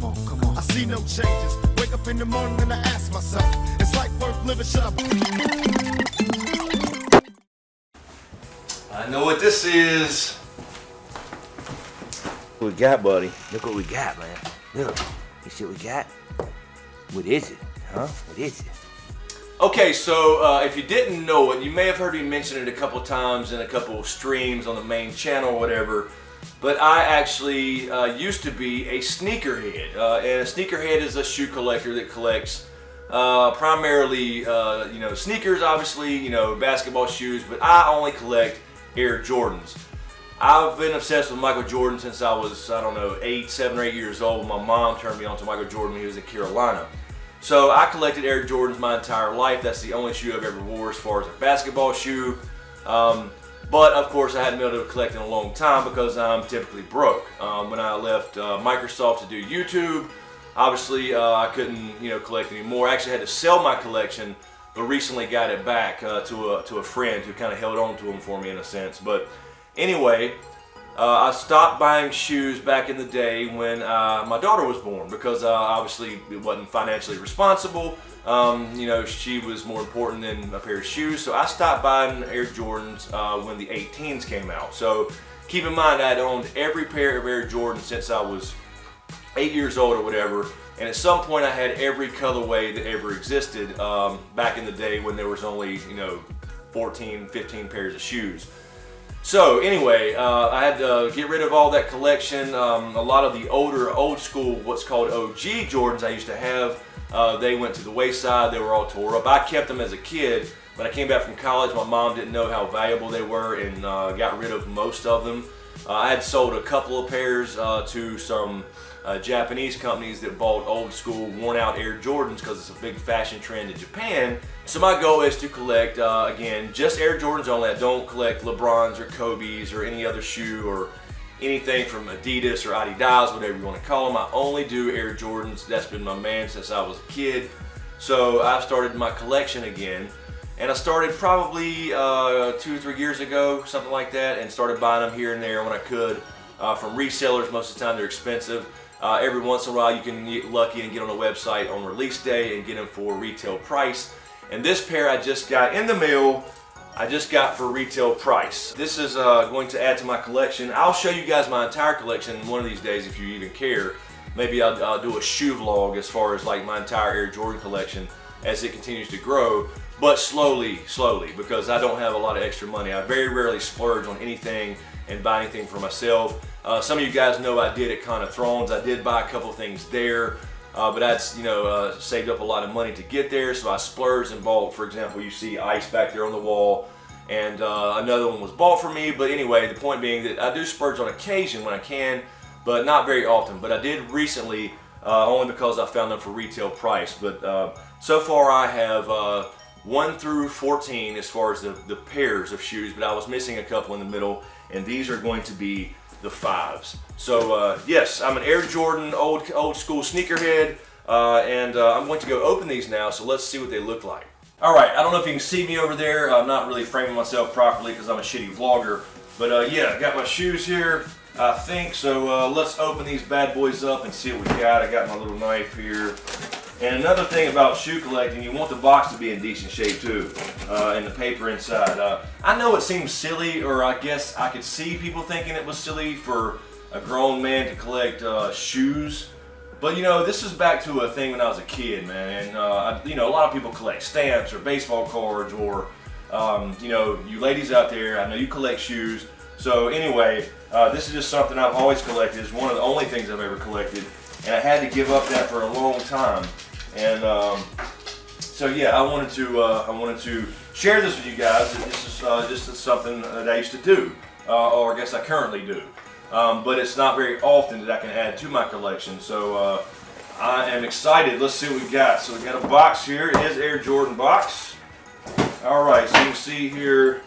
Come on. I see no changes. Wake up in the morning and I ask myself, is life worth living? Should I know what this is. What we got, buddy? Look what we got, man. Look, you see what we got? What is it, huh? What is it? Okay, so if you didn't know it, you may have heard me mention it a couple times in a couple of streams on the main channel or whatever, but I actually used to be a sneakerhead. And a sneakerhead is a shoe collector that collects primarily, sneakers, obviously, basketball shoes, but I only collect Air Jordans. I've been obsessed with Michael Jordan since I was, 7 or 8 years old. My mom turned me on to Michael Jordan when he was in Carolina. So I collected Air Jordans my entire life. That's the only shoe I've ever wore as far as a basketball shoe. But of course I hadn't been able to collect in a long time because I'm typically broke. When I left Microsoft to do YouTube, obviously I couldn't collect anymore. I actually had to sell my collection, but recently got it back to a friend who kind of held on to them for me in a sense. But anyway, I stopped buying shoes back in the day when my daughter was born because obviously it wasn't financially responsible. She was more important than a pair of shoes. So I stopped buying Air Jordans when the 18s came out. So keep in mind I'd owned every pair of Air Jordans since I was 8 years old or whatever. And at some point I had every colorway that ever existed back in the day when there was only 14, 15 pairs of shoes. So anyway, I had to get rid of all that collection. A lot of the old school, what's called OG Jordans I used to have, they went to the wayside. They were all tore up. I kept them as a kid. When I came back from college, my mom didn't know how valuable they were and got rid of most of them. I had sold a couple of pairs to some Japanese companies that bought old school worn out Air Jordans because it's a big fashion trend in Japan. So my goal is to collect, again, just Air Jordans only. I don't collect LeBrons or Kobe's or any other shoe or anything from Adidas or Adidas, whatever you want to call them. I only do Air Jordans. That's been my man since I was a kid. So I've started my collection again. And I started probably 2 or 3 years ago, something like that, and started buying them here and there when I could from resellers. Most of the time they're expensive. Every once in a while you can get lucky and get on a website on release day and get them for retail price. And this pair I just got in the mail, I just got for retail price. This is going to add to my collection. I'll show you guys my entire collection one of these days if you even care. Maybe I'll do a shoe vlog as far as like my entire Air Jordan collection as it continues to grow. But slowly, because I don't have a lot of extra money. I very rarely splurge on anything and buy anything for myself. Some of you guys know I did at Kannapolis. I did buy a couple things there, but that's saved up a lot of money to get there. So I splurged and bought. For example, you see ice back there on the wall, and another one was bought for me. But anyway, the point being that I do splurge on occasion when I can, but not very often. But I did recently, only because I found them for retail price. But so far I have 1 through 14 as far as the pairs of shoes, but I was missing a couple in the middle, and these are going to be the 5s. So yes, I'm an Air Jordan old school sneakerhead, and I'm going to go open these now, so let's see what they look like. Alright, I don't know if you can see me over there. I'm not really framing myself properly because I'm a shitty vlogger, but yeah, I got my shoes here, I think, so let's open these bad boys up and see what we got. I got my little knife here. And another thing about shoe collecting, you want the box to be in decent shape too, and the paper inside. I know it seems silly, or I guess I could see people thinking it was silly for a grown man to collect shoes, but this is back to a thing when I was a kid, man. And a lot of people collect stamps or baseball cards, or you ladies out there, I know you collect shoes. So anyway, this is just something I've always collected. It's one of the only things I've ever collected, and I had to give up that for a long time. And so yeah, I wanted to share this with you guys. This is something that I used to do, or I guess I currently do, but it's not very often that I can add to my collection. So I am excited. Let's see what we got. So we got a box here. It is Air Jordan box. All right, so you can see here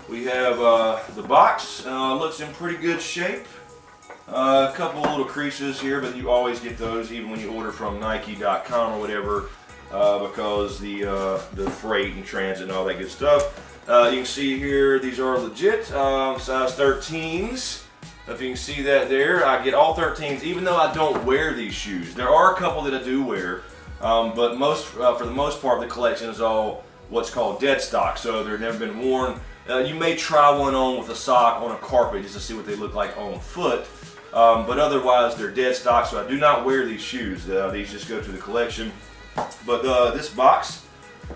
we have the box. Looks in pretty good shape. A couple little creases here, but you always get those even when you order from Nike.com or whatever, because the freight and transit and all that good stuff. You can see here these are legit, size 13s. If you can see that there, I get all 13s, even though I don't wear these shoes. There are a couple that I do wear, but for the most part, the collection is all what's called dead stock, so they've never been worn. You may try one on with a sock on a carpet just to see what they look like on foot, but otherwise they're dead stock, so I do not wear these shoes. These just go to the collection. But this box,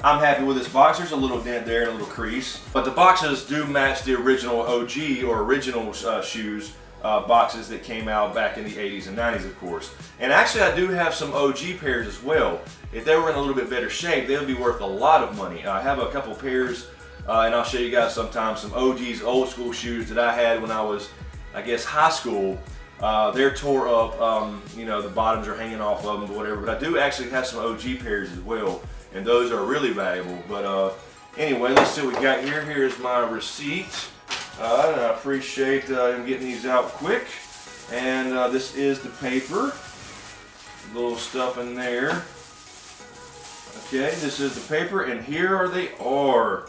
I'm happy with this box. There's a little dent there and a little crease, but the boxes do match the original OG or original shoes boxes that came out back in the 80s and 90s, of course. And actually, I do have some OG pairs as well. If they were in a little bit better shape, they would be worth a lot of money. I have a couple pairs, and I'll show you guys sometime some OG's old school shoes that I had when I was, I guess, high school. They're tore up, you know, the bottoms are hanging off of them or whatever, but I do actually have some OG pairs as well, and those are really valuable. But anyway, let's see what we got here. Here's my receipt. And I appreciate him getting these out quick. And this is the paper. Little stuff in there. Okay, this is the paper, and here they are.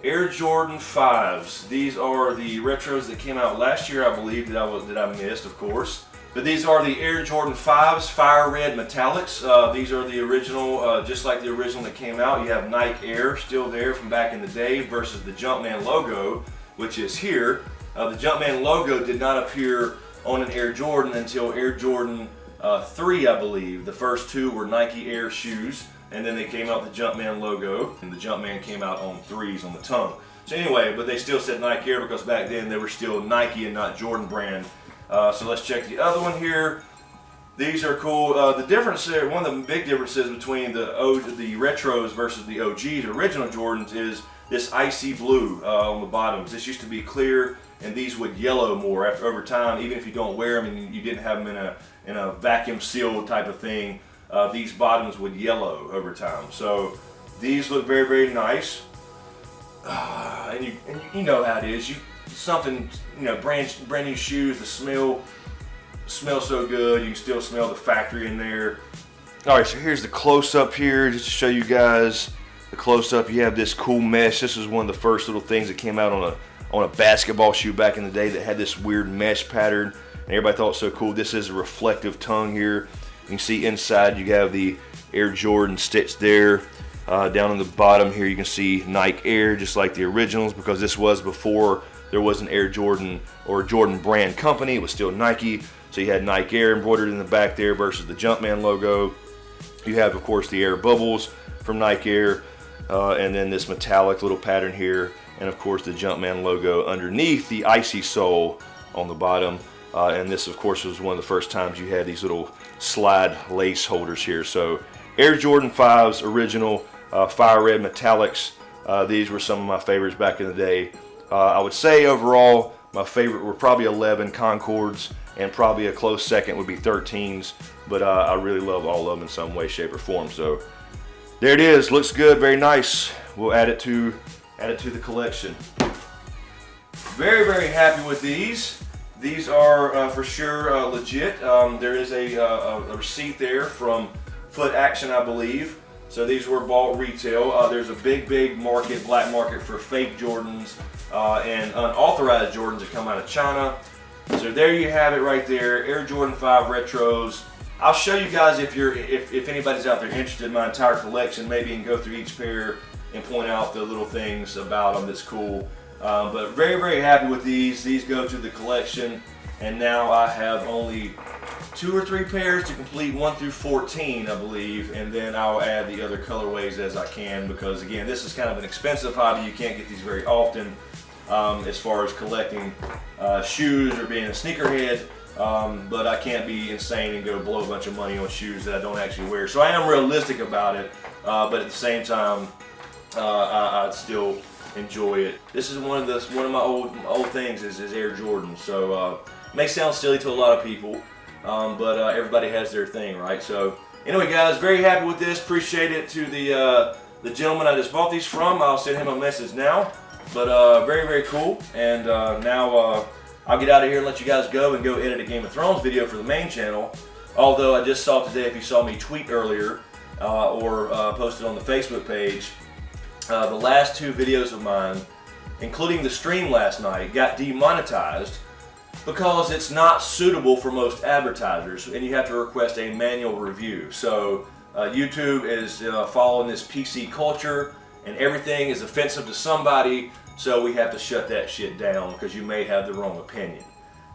Air Jordan 5s. These are the retros that came out last year, I believe, that I missed, of course. But these are the Air Jordan 5s, fire red metallics. These are the original, just like the original that came out. You have Nike Air still there from back in the day versus the Jumpman logo, which is here. The Jumpman logo did not appear on an Air Jordan until Air Jordan 3, I believe. The first two were Nike Air shoes, and then they came out the Jumpman logo, and the Jumpman came out on 3s on the tongue. So anyway, but they still said Nike Air because back then they were still Nike and not Jordan brand. So let's check the other one here. These are cool. The difference, one of the big differences between the retros versus the OGs, original Jordans, is this icy blue on the bottoms. This used to be clear, and these would yellow more over time. Even if you don't wear them and you didn't have them in a vacuum sealed type of thing, these bottoms would yellow over time. So these look very, very nice. And you know how it is. Something, you know, brand new shoes. The smell so good. You can still smell the factory in there. All right, so here's the close up here, just to show you guys the close up. You have this cool mesh. This is one of the first little things that came out on a basketball shoe back in the day that had this weird mesh pattern, and everybody thought it was so cool. This is a reflective tongue here. You can see inside you have the Air Jordan stitched there. Down on the bottom here you can see Nike Air, just like the originals, because this was before there was an Air Jordan or Jordan brand company. It was still Nike, so you had Nike Air embroidered in the back there versus the Jumpman logo. You have, of course, the air bubbles from Nike Air, and then this metallic little pattern here, and of course the Jumpman logo underneath the icy sole on the bottom. And this, of course, was one of the first times you had these little slide lace holders here. So Air Jordan 5s original, fire red metallics. These were some of my favorites back in the day. I would say overall my favorite were probably 11 Concords, and probably a close second would be 13s, but I really love all of them in some way, shape, or form. So there it is. Looks good, very nice. We'll add it to the collection. Very, very happy with these. These are for sure legit. There is a receipt there from Foot Action, I believe. So these were bought retail. There's a big market, black market, for fake Jordans and unauthorized Jordans that come out of China. So there you have it right there, Air Jordan 5 retros. I'll show you guys if anybody's out there interested in my entire collection. Maybe you can go through each pair and point out the little things about them that's cool. But very, very happy with these. These go to the collection, and now I have only 2 or 3 pairs to complete 1 through 14, I believe, and then I'll add the other colorways as I can, because again, this is kind of an expensive hobby. You can't get these very often as far as collecting shoes or being a sneakerhead, but I can't be insane and go blow a bunch of money on shoes that I don't actually wear. So I am realistic about it, but at the same time, I still enjoy it. This is one of my old things is Air Jordan. So may sound silly to a lot of people, but everybody has their thing, right? So anyway, guys, very happy with this. Appreciate it to the gentleman I just bought these from. I'll send him a message now. But very, very cool. And now I'll get out of here and let you guys go and go edit a Game of Thrones video for the main channel. Although I just saw today, if you saw me tweet earlier or posted on the Facebook page, the last 2 videos of mine, including the stream last night, got demonetized because it's not suitable for most advertisers, and you have to request a manual review. So YouTube is following this PC culture, and everything is offensive to somebody, so we have to shut that shit down because you may have the wrong opinion.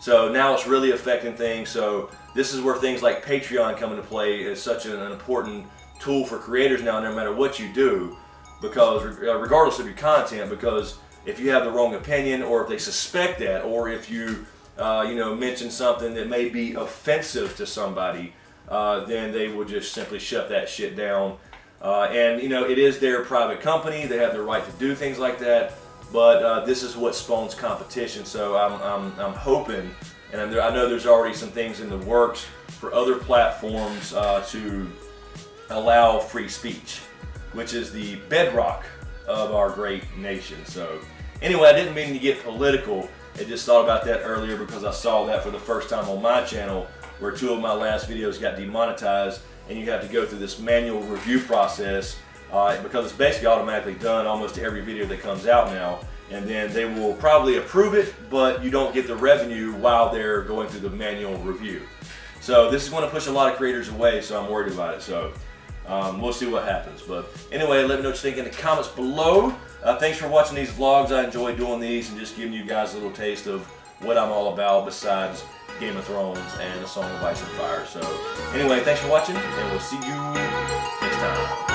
So now it's really affecting things. So this is where things like Patreon come into play as such an important tool for creators now, no matter what you do, because regardless of your content, because if you have the wrong opinion, or if they suspect that, or if you mention something that may be offensive to somebody, then they will just simply shut that shit down. And it is their private company; they have the right to do things like that. But this is what spawns competition. So I'm hoping, and I know there's already some things in the works for other platforms to allow free speech, which is the bedrock of our great nation. So anyway, I didn't mean to get political. I just thought about that earlier because I saw that for the first time on my channel, where 2 of my last videos got demonetized, and you have to go through this manual review process because it's basically automatically done almost every video that comes out now, and then they will probably approve it, but you don't get the revenue while they're going through the manual review. So this is going to push a lot of creators away, so I'm worried about it. So we'll see what happens. But anyway, let me know what you think in the comments below. Thanks for watching these vlogs. I enjoy doing these and just giving you guys a little taste of what I'm all about besides Game of Thrones and A Song of Ice and Fire. So anyway, thanks for watching, and we'll see you next time.